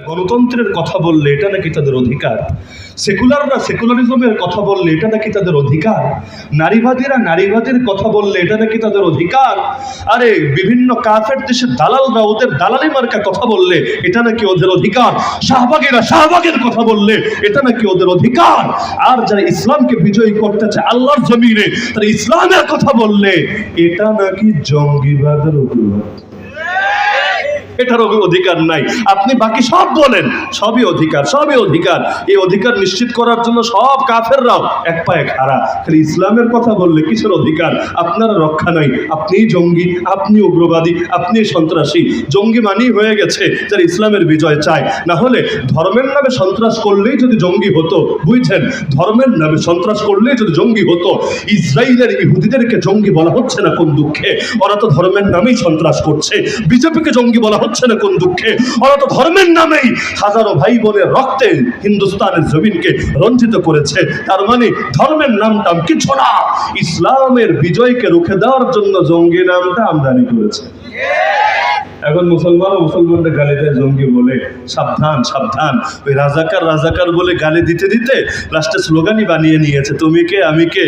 গণতন্ত্রের কথা বললে এটা নাকি তাদের অধিকার, সেকুলাররা সেকুলারিজমের কথা বললে এটা নাকি তাদের অধিকার, নারীবাদীরা নারীবাদীর কথা বললে এটা নাকি তাদের অধিকার। আরে বিভিন্ন কাফের দেশের দালালরা ওদের দালালি মার্কা কথা বললে এটা নাকি ওদের অধিকার, শাহবাগীরা শাহবাগের কথা বললে এটা নাকি ওদের অধিকার। আর যারা ইসলামকে বিজয়ী করতে চায় আল্লাহর জমিনে তারা ইসলামের কথা বললে এটা নাকি জঙ্গিবাদের অভিযোগ, এটার অধিকার নাই। আপনি বাকি সব বলেন, সবই অধিকার, সবই অধিকার। এই অধিকার নিশ্চিত করার জন্য সব কাফেররাও এক পায়ে খাড়া। খালি ইসলামের কথা বললে কিসের অধিকার? আপনারা রক্ষা নাই, আপনিই জঙ্গি, আপনি উগ্রবাদী, আপনি সন্ত্রাসী। জঙ্গি মানেই হয়ে গেছে যারা ইসলামের বিজয় চায়। না হলে ধর্মের নামে সন্ত্রাস করলেই যদি জঙ্গি হতো, বুঝছেন, ধর্মের নামে সন্ত্রাস করলেই যদি জঙ্গি হতো, ইসরায়েলের ইহুদিদেরকে জঙ্গি বলা হচ্ছে না কোন দুঃখে? ওরা তো ধর্মের নামেই সন্ত্রাস করছে। বিজেপিকে জঙ্গি বলা হচ্ছে না কোন দুঃখে? ওরা তো ধর্মের নামেই হাজারো ভাই বোনের রক্তে হিন্দুস্তানের জমিনকে রঞ্জিত করেছে। তার মানে ধর্মের নামটা কিছু না, ইসলামের বিজয়কে রুখে দেওয়ার জন্য জঙ্গি নামটা আমদানি করেছে। এখন মুসলমানরা গালি দেয় জঙ্গি বলে। সাবধান সাবধান, ওই রাজাকার রাজাকার বলে গালি দিতে দিতে লাস্টে স্লোগানই বানিয়ে নিয়েছে, তুমি কে আমি কে,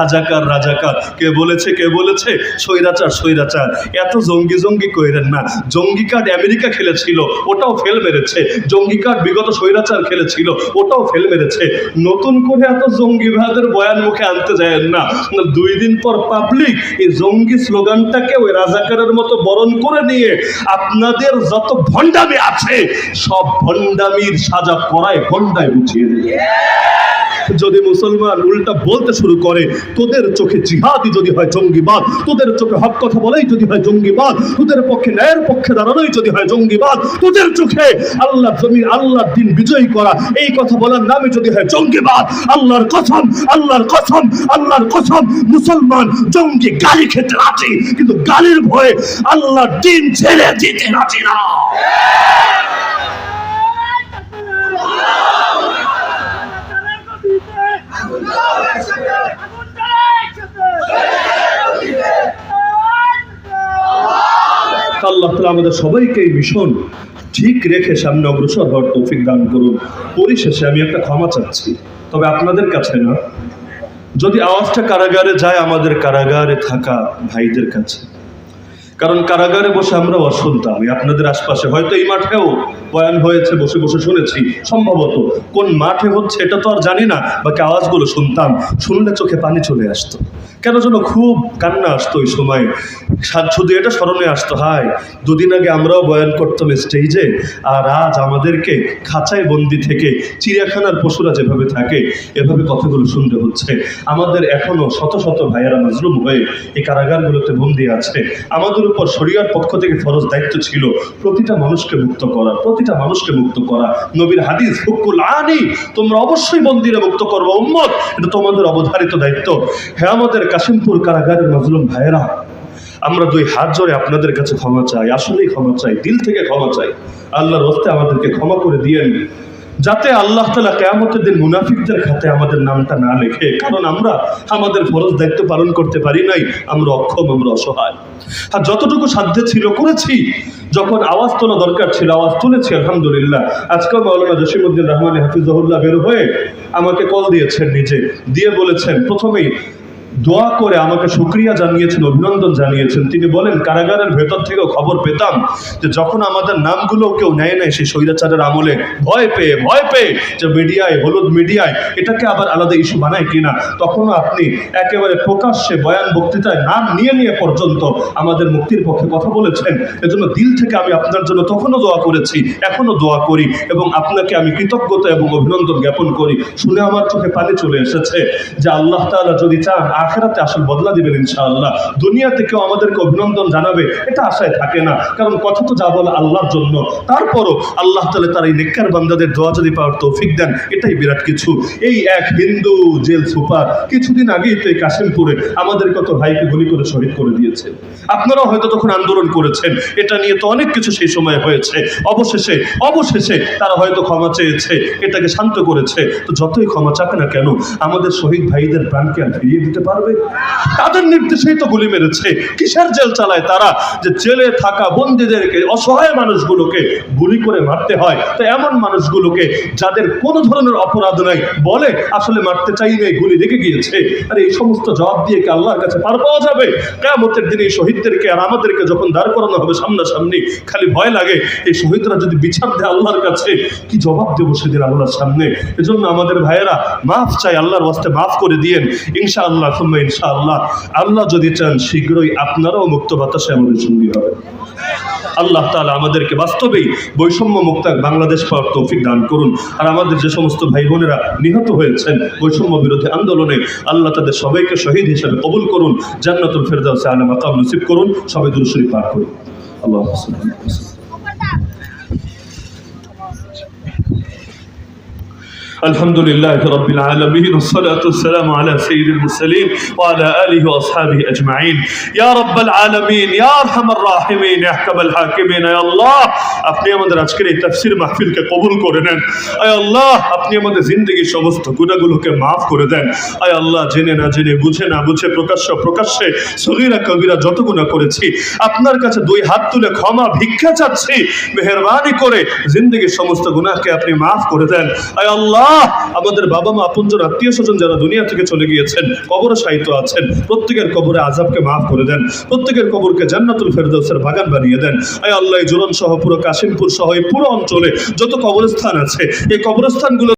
রাজাকার রাজাকার। কে বলেছে স্বৈরাচার স্বৈরাচার। এত জঙ্গি জঙ্গি কইরেন না। জঙ্গি কার্ড আমেরিকা খেলেছিল, ওটাও ফেল মেরেছে। জঙ্গি কার্ড বিগত স্বৈরাচার খেলেছিল, ওটাও ফেল মেরেছে। নতুন করে এত জঙ্গিবাদের বয়ান মুখে আনতে যায় না। 2 দিন পর পাবলিক এই জঙ্গি স্লোগানটাকে ওই রাজাকারের মতো বরণ করে নিয়ে আপনাদের যত ভণ্ডামি আছে সব ভণ্ডামির সাজা করায় গন্ডায় বুঝিয়ে দেবে। যদি মুসলমান উল্টা বলতে শুরু করে, তোদের চোখে জিহাদি যদি হয় জঙ্গিবাদ, তোদের চোখে হক কথা বলেই যদি হয় জঙ্গিবাদ, তোদের পক্ষে ন্যায়ের পক্ষে দাঁড়ানোই যদি হয় জঙ্গিবাদ, তোদের চোখে আল্লাহ জমিন আল্লাহর দিন বিজয়ী করা এই কথা বলার নামে যদি হয় জঙ্গিবাদ, আল্লাহর কসম আল্লাহর কসম আল্লাহর কসম, মুসলমান জঙ্গি গালি খেতে রাজি, কিন্তু গালির ভয়ে আল্লাহর দিন ছেড়ে দিতে রাজি না। আল্লাহ তাআলা আমাদের সবাইকে এই মিশন ঠিক রেখে সামনে অগ্রসর হওয়ার তৌফিক দান করুন। পরিশেষে আমি একটা ক্ষমা চাচ্ছি, তবে আপনাদের কাছে না। যদি আওয়াজটা কারাগারে যায়, আমাদের কারাগারে থাকা ভাইদের কাছে, কারণ কারাগারে বসে আমরা শুনতাম আপনাদের আশপাশে, হয়তো এই মাঠেও বয়ান হয়েছে, বসে বসে শুনেছি, সম্ভবত কোন মাঠে হচ্ছে এটা তো আর জানি না, বাকি আওয়াজগুলো শুনতাম, শুনলে চোখে পানি চলে আসতো, কেন যেন খুব কান্না আসতো ওই সময়। শুধু এটা স্মরণে আসতো, হায় 2 দিন আগে আমরাও বয়ান করতাম স্টেজে, আর আজ আমাদেরকে খাঁচায় বন্দি থেকে চিড়িয়াখানার পশুরা যেভাবে থাকে এভাবে কথাগুলো শুনতে হচ্ছে। আমাদের এখনো শত শত ভাইয়েরা মাজলুম হয়ে এই কারাগারগুলোতে বন্দি আছে। আমাদের উপর শরিয়ার পক্ষ থেকে ফরজ দায়িত্ব ছিল প্রতিটা মানুষকে মুক্ত করা, প্রতিটা মানুষকে মুক্ত করা। নবীর হাদিস হুকুল আনি, তোমরা অবশ্যই বন্দীরা মুক্ত করবো উম্মত, এটা তোমাদের অবধারিত দায়িত্ব। হ্যাঁ, আমাদের কাশিমপুর কারাগারের মাজলুম ভাইয়েরা, আমরা 2 হাত জোড়ে আপনাদের কাছে ক্ষমা চাই, আসলেই ক্ষমা চাই, দিল থেকে ক্ষমা চাই। আল্লাহর রাস্তে আমাদেরকে ক্ষমা করে দিয়েন, যাতে আল্লাহ তাআলা কিয়ামতের দিন মুনাফিকদের খাতে আমাদের নামটা না লেখে, কারণ আমরা আমাদের ফরজ দায়িত্ব পালন করতে পারি নাই, আমরা অক্ষম, আমরা অসহায়। আর যতটুকু সাধ্যে ছিল করেছি, যখন আওয়াজ তোলা দরকার ছিল আওয়াজ তুলেছি, আলহামদুলিল্লাহ। আজকেও মাওলানা জসিমউদ্দিন রহমানী হাফিজাহুল্লাহ বের হয়ে আমাকে কল দিয়েছেন, নিজে দিয়ে বলেছেন, প্রথমেই দোয়া করে আমাকে শুকরিয়া জানিয়েছেন, অভিনন্দন জানিয়েছেন। তিনি বলেন, কারাগারের ভেতর থেকেও খবর পেতাম যে যখন আমাদের নামগুলো কেউ নেয় নাই সেই স্বৈরাচারের আমলে, ভয় পেয়ে যে মিডিয়ায়, হলুদ মিডিয়ায় এটাকে আবার আলাদা ইস্যু বানায় কিনা, তখনও আপনি একেবারে প্রকাশ্যে বয়ান বক্তৃতায় নাম নিয়ে পর্যন্ত আমাদের মুক্তির পক্ষে কথা বলেছেন। এজন্য দিল থেকে আমি আপনার জন্য তখনও দোয়া করেছি, এখনো দোয়া করি, এবং আপনাকে আমি কৃতজ্ঞতা এবং অভিনন্দন জ্ঞাপন করি। শুনে আমার চোখে পানি চলে এসেছে যে আল্লাহ তাআলা যদি চান আখিরাতে আসল বদলা দিবেন ইনশাআল্লাহ। দুনিয়াতে কেউ আমাদেরকে অভিনন্দন জানাবে এটা আশায় থাকে না, কারণ কথা তো যা বলে আল্লাহর জন্য। তারপরও আল্লাহ তাআলা তার এই নেককার বান্দাদের দোয়া যদি পাওয়ার তৌফিক দেন, এটাই বিরাট কিছু। এই এক হিন্দু জেল সুপার কিছুদিন আগেই তো এই কাশিমপুরে আমাদের কত ভাইকে গুলি করে শহীদ করে দিয়েছে। আপনারাও হয়তো তখন আন্দোলন করেছেন, এটা নিয়ে তো অনেক কিছু সেই সময় হয়েছে। অবশেষে তারা হয়তো ক্ষমা চেয়েছে, এটাকে শান্ত করেছে। তো যতই ক্ষমা চাকে না কেন, আমাদের শহীদ ভাইদের প্রাণকে আর ফিরিয়ে দিতে পারে পারবে? তাদের নির্দেশেই তো গুলি মেরেছে। কিসের জেল চালায় তারা? যে জেলে থাকা বন্দীদেরকে, অসহায় মানুষগুলোকে গুলি করে মারতে হয়। তো এমন মানুষগুলোকে যাদের কোনো ধরনের অপরাধ নাই বলে আসলে মারতে চাই নাই, গুলি রেখে গিয়েছে। আর এই সমস্ত জবাব দিয়ে কি আল্লাহর কাছে পার পাওয়া যাবে? কিয়ামতের দিনে এই শহীদদেরকে আর আমাদেরকে যখন দাঁড় করানো হবে সামনাসামনি, খালি ভয় লাগে এই শহীদরা যদি বিচার দেয় আল্লাহর কাছে, কি জবাব দেবো সেদিন আল্লাহর সামনে। এজন্য আমাদের ভাইয়েরা মাফ চাই, আল্লাহর ওয়াস্তে মাফ করে দিয়েন ইনশাআল্লাহ। সুম্মা ইনশাআল্লাহ, আল্লাহ যদি চান শীঘ্রই আপনারাও মুক্ত বাতাসে আমাদের সঙ্গী হবে। আল্লাহ তাআলা আমাদেরকে বাস্তবেই বৈষম্য মুক্ত বাংলাদেশ পাওয়ার তৌফিক দান করুন। আর আমাদের যে সমস্ত ভাই বোনেরা নিহত হয়েছেন বৈষম্য বিরোধী আন্দোলনে, আল্লাহ তাদের সবাইকে শহীদ হিসেবে কবুল করুন, জান্নাতুল ফেরদাউসে আলা মাকাম নসিব করুন। সবাই দুরূদ শরীফ পাঠ করুন। আল্লাহুম্মা সাল্লি আলা সাইয়্যিদিনা الحمد لله رب العالمين والصلاة والسلام على سيد المرسلين وعلى آله وأصحابه أجمعين يا رب العالمين يا أرحم الراحمين يا أحكم الحاكمين يا الله আপনি আমাদের আজকের এই তাফসীর মাহফিলকে কবুল করে নেন। আয় আল্লাহ, আপনি আমাদের জিন্দেগির সমস্ত গুনাহগুলোকে মাফ করে দেন। আয় আল্লাহ, জেনে না জেনে, বুঝে না বুঝে, প্রকাশ্যে সগীরা কবিরা যত গুনাহ করেছি আপনার কাছে দুই হাত তুলে ক্ষমা ভিক্ষা চাচ্ছি। মেহেরবানি করে জিন্দেগির সমস্ত গুনাহকে আপনি মাফ করে দেন। আয় আল্লাহ, আমাদের বাবা মা, আপনজন, আত্মীয় স্বজন যারা দুনিয়া থেকে চলে গিয়েছেন, কবরে শায়িত আছেন, প্রত্যেকের কবরে আযাবকে মাফ করে দেন, প্রত্যেকের কবরকে জান্নাতুল ফেরদাউসের বাগান বানিয়ে দেন। আয় আল্লাহ, জোরন সহ পুরো কাশিমপুর সহ এই পুরো অঞ্চলে যত কবরস্থান আছে এই কবরস্থানগুলো